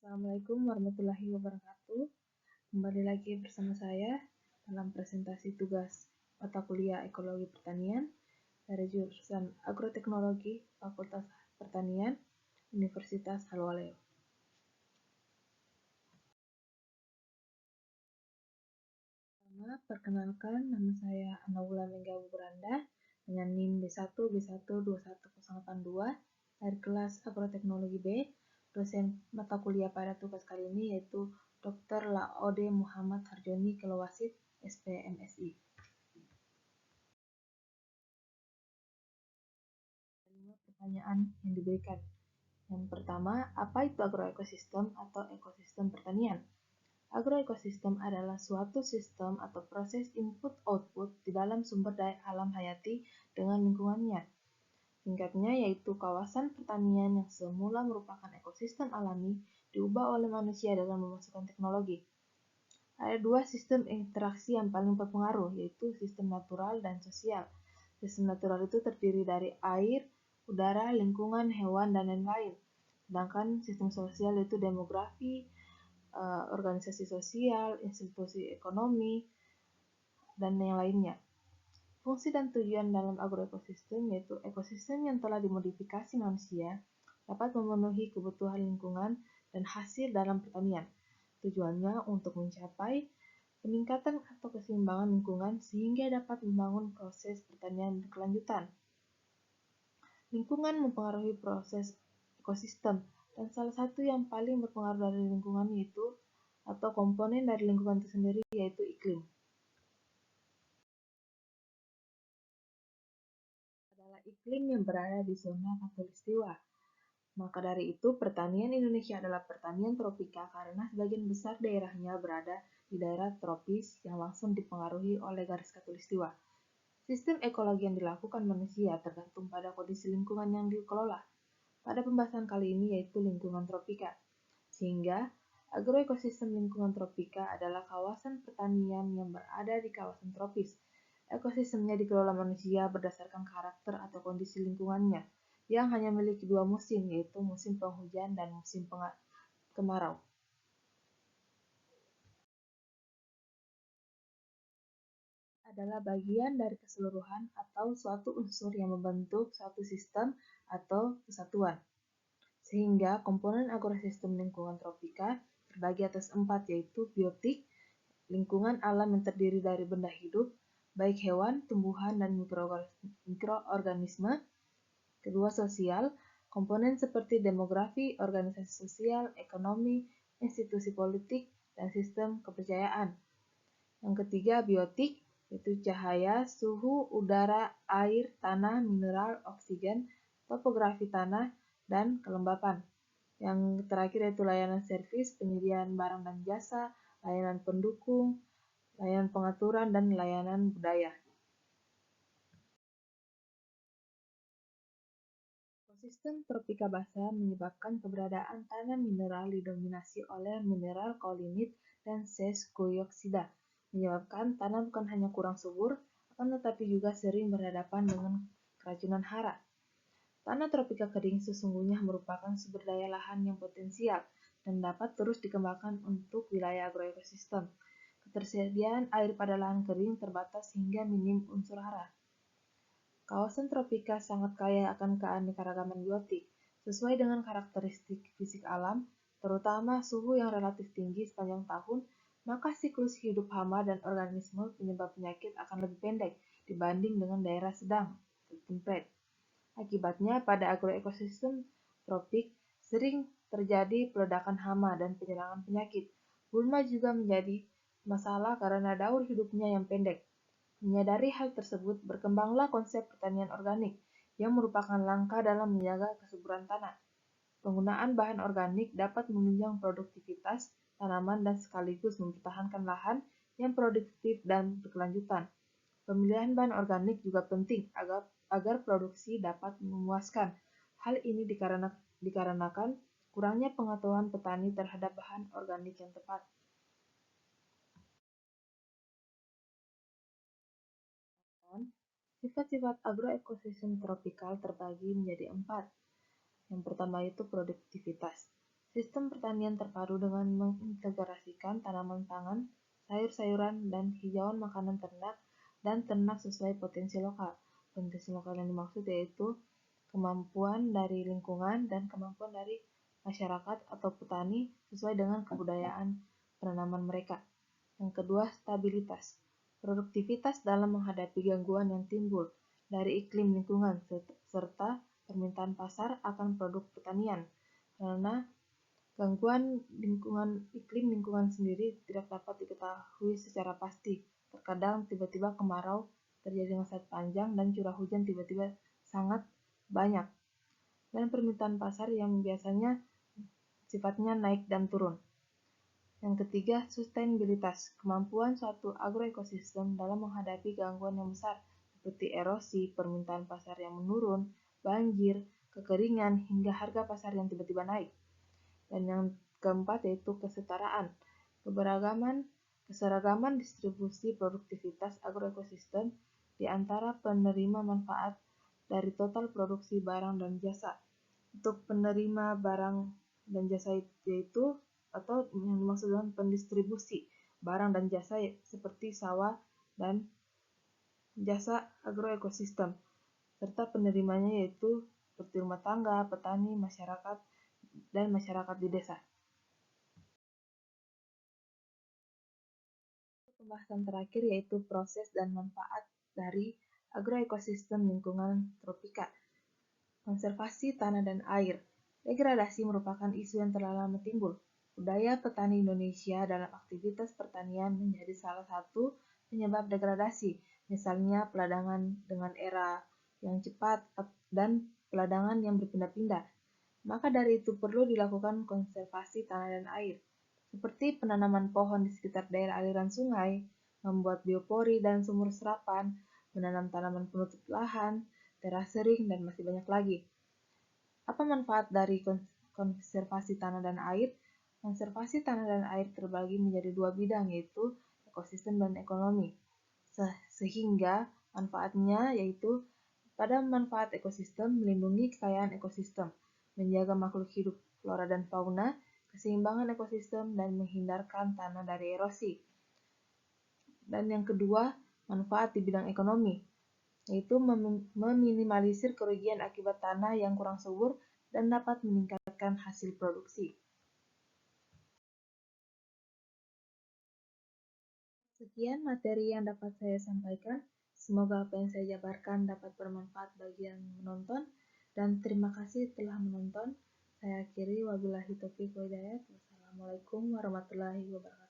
Assalamualaikum warahmatullahi wabarakatuh. Kembali lagi bersama saya dalam presentasi tugas mata kuliah Ekologi Pertanian dari jurusan Agroteknologi Fakultas Pertanian Universitas Halwaleo. Pertama, perkenalkan, nama saya Anaula Menggabu Beranda dengan NIM B1B1210182 dari kelas Agroteknologi B. Dosen mata kuliah pada tugas kali ini yaitu Dr. Laode Muhammad Harjoni Kelowasid, SPMSI. 5 pertanyaan yang diberikan. Yang pertama, apa itu agroekosistem atau ekosistem pertanian? Agroekosistem adalah suatu sistem atau proses input-output di dalam sumber daya alam hayati dengan lingkungannya. Singkatnya yaitu kawasan pertanian yang semula merupakan ekosistem alami diubah oleh manusia dengan memasukkan teknologi. Ada dua sistem interaksi yang paling berpengaruh, yaitu sistem natural dan sosial. Sistem natural itu terdiri dari air, udara, lingkungan, hewan, dan lain-lain. Sedangkan sistem sosial itu demografi, organisasi sosial, institusi ekonomi, dan yang lainnya. Fungsi dan tujuan dalam agroekosistem yaitu ekosistem yang telah dimodifikasi manusia dapat memenuhi kebutuhan lingkungan dan hasil dalam pertanian. Tujuannya untuk mencapai peningkatan atau keseimbangan lingkungan sehingga dapat membangun proses pertanian berkelanjutan. Lingkungan mempengaruhi proses ekosistem, dan salah satu yang paling berpengaruh dari lingkungan yaitu atau komponen dari lingkungan itu sendiri yaitu iklim. Adalah iklim yang berada di zona khatulistiwa. Maka dari itu, pertanian Indonesia adalah pertanian tropika karena sebagian besar daerahnya berada di daerah tropis yang langsung dipengaruhi oleh garis khatulistiwa. Sistem ekologi yang dilakukan manusia tergantung pada kondisi lingkungan yang dikelola. Pada pembahasan kali ini yaitu lingkungan tropika. Sehingga, agroekosistem lingkungan tropika adalah kawasan pertanian yang berada di kawasan tropis. Ekosistemnya dikelola manusia berdasarkan karakter atau kondisi lingkungannya, yang hanya memiliki dua musim, yaitu musim penghujan dan musim kemarau. Adalah bagian dari keseluruhan atau suatu unsur yang membentuk suatu sistem atau kesatuan. Sehingga komponen agrosistem lingkungan tropika terbagi atas 4, yaitu biotik, lingkungan alam yang terdiri dari benda hidup, baik hewan, tumbuhan, dan mikroorganisme. Kedua, sosial, komponen seperti demografi, organisasi sosial, ekonomi, institusi politik, dan sistem kepercayaan. Yang ketiga, biotik, yaitu cahaya, suhu, udara, air, tanah, mineral, oksigen, topografi tanah, dan kelembapan. Yang terakhir yaitu layanan servis, penyediaan barang dan jasa, layanan pendukung, layanan pengaturan, dan layanan budaya. Ekosistem tropika basah menyebabkan keberadaan tanah mineral didominasi oleh mineral kaolinit dan sesquioxida, menyebabkan tanah bukan hanya kurang subur, akan tetapi juga sering berhadapan dengan keracunan hara. Tanah tropika kering sesungguhnya merupakan sumber daya lahan yang potensial dan dapat terus dikembangkan untuk wilayah agroekosistem. Ketersediaan air pada lahan kering terbatas hingga minim unsur hara. Kawasan tropika sangat kaya akan keanekaragaman biotik, sesuai dengan karakteristik fisik alam, terutama suhu yang relatif tinggi sepanjang tahun, maka siklus hidup hama dan organisme penyebab penyakit akan lebih pendek dibanding dengan daerah sedang, temperate. Akibatnya, pada agroekosistem tropik sering terjadi peledakan hama dan penyerangan penyakit. Gulma juga menjadi masalah karena daur hidupnya yang pendek. Menyadari hal tersebut, berkembanglah konsep pertanian organik, yang merupakan langkah dalam menjaga kesuburan tanah. Penggunaan bahan organik dapat menunjang produktivitas tanaman dan sekaligus mempertahankan lahan yang produktif dan berkelanjutan. Pemilihan bahan organik juga penting agar produksi dapat memuaskan. Hal ini dikarenakan kurangnya pengetahuan petani terhadap bahan organik yang tepat. Sifat-sifat agroekosistem tropikal terbagi menjadi 4. Yang pertama itu produktivitas. Sistem pertanian terpadu dengan mengintegrasikan tanaman pangan, sayur-sayuran, dan hijauan makanan ternak dan ternak sesuai potensi lokal. Potensi lokal yang dimaksud yaitu kemampuan dari lingkungan dan kemampuan dari masyarakat atau petani sesuai dengan kebudayaan penanaman mereka. Yang kedua, stabilitas. Produktivitas dalam menghadapi gangguan yang timbul dari iklim lingkungan serta permintaan pasar akan produk pertanian. Karena gangguan iklim lingkungan sendiri tidak dapat diketahui secara pasti. Terkadang tiba-tiba kemarau terjadi dengan sangat panjang dan curah hujan tiba-tiba sangat banyak. Dan permintaan pasar yang biasanya sifatnya naik dan turun. Yang ketiga, sustainabilitas. Kemampuan suatu agroekosistem dalam menghadapi gangguan yang besar seperti erosi, permintaan pasar yang menurun, banjir, kekeringan, hingga harga pasar yang tiba-tiba naik. Dan yang keempat yaitu kesetaraan. Keseragaman distribusi produktivitas agroekosistem di antara penerima manfaat dari total produksi barang dan jasa. Untuk penerima barang dan jasa yaitu atau yang dimaksud dengan pendistribusi barang dan jasa seperti sawah dan jasa agroekosistem, serta penerimanya yaitu seperti rumah tangga, petani, masyarakat, dan masyarakat di desa. Pembahasan terakhir yaitu proses dan manfaat dari agroekosistem lingkungan tropika. Konservasi tanah dan air. Degradasi merupakan isu yang telah lama timbul. Budaya petani Indonesia dalam aktivitas pertanian menjadi salah satu penyebab degradasi, misalnya peladangan dengan era yang cepat dan peladangan yang berpindah-pindah. Maka dari itu perlu dilakukan konservasi tanah dan air, seperti penanaman pohon di sekitar daerah aliran sungai, membuat biopori dan sumur serapan, menanam tanaman penutup lahan, terasering, dan masih banyak lagi. Apa manfaat dari konservasi tanah dan air? Konservasi tanah dan air terbagi menjadi dua bidang, yaitu ekosistem dan ekonomi. Sehingga manfaatnya yaitu pada manfaat ekosistem melindungi kekayaan ekosistem, menjaga makhluk hidup flora dan fauna, keseimbangan ekosistem, dan menghindarkan tanah dari erosi. Dan yang kedua, manfaat di bidang ekonomi, yaitu meminimalisir kerugian akibat tanah yang kurang subur dan dapat meningkatkan hasil produksi. Sekian materi yang dapat saya sampaikan. Semoga apa yang saya jabarkan dapat bermanfaat bagi yang menonton, dan terima kasih telah menonton. Saya akhiri, wabillahi taufiq wal hidayah. Wassalamualaikum warahmatullahi wabarakatuh.